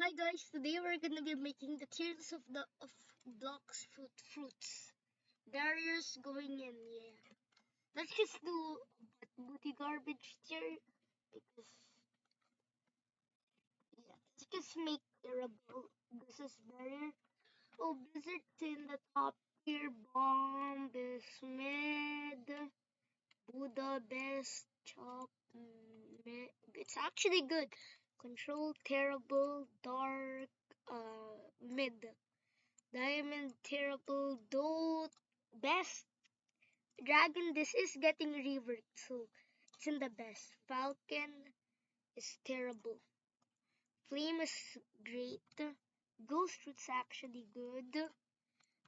Hi guys, today we're gonna be making the tiers of the of blocks fruits. Barriers going in, yeah. Let's just do booty garbage tier because yeah, let's just make terrible. This is barrier. Oh, Blizzard's in the top tier. Bomb is mid. Buddha best. Chop mid. It's actually good. Control terrible. Dark mid. Diamond terrible, though best. Dragon, this is getting reworked, so it's in the best. Falcon is terrible. Flame is great. Ghost Root's actually good.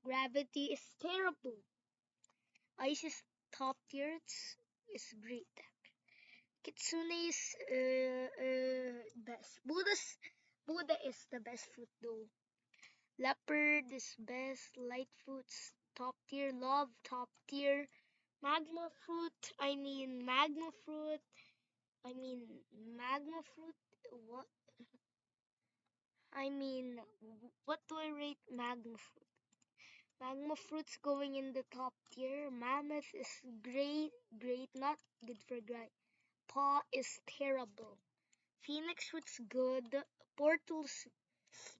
Gravity is terrible. Ice is top tier, it's great. Kitsune is best. Buddha is the best fruit though. Leopard is best. Light fruits top tier. Love top tier. Magma fruit. Magma fruit. What? What do I rate magma fruit? Magma fruit's going in the top tier. Mammoth is great, not good for grind. Paw is terrible. Phoenix fruit's good. Portal's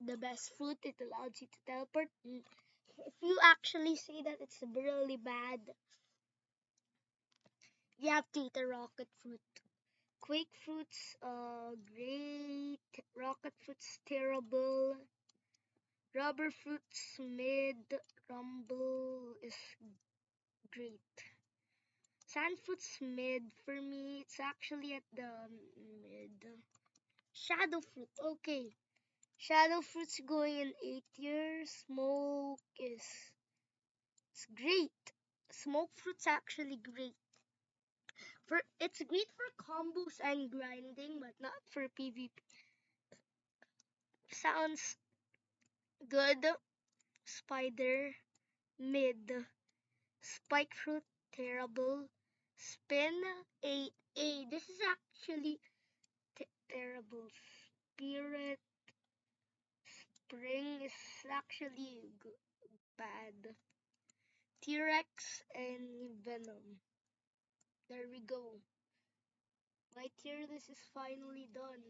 the best fruit. It allows you to teleport. If you actually say that it's really bad, you have to eat a rocket fruit. Quake fruits, great. Rocket fruits, terrible. Rubber fruits, mid. Rumble is great. Sand fruits, mid. For me, it's actually at the mid. Shadow fruit, okay. Shadow fruit's going in 8 years. Smoke is it's great. Smoke fruit's actually great. It's great for combos and grinding, but not for PvP. Sounds good. Spider, mid. Spike fruit, terrible. Spin, 8A. This is actually terrible. Spirit, spring is actually bad. T-Rex and Venom. There we go. My tier list is finally done.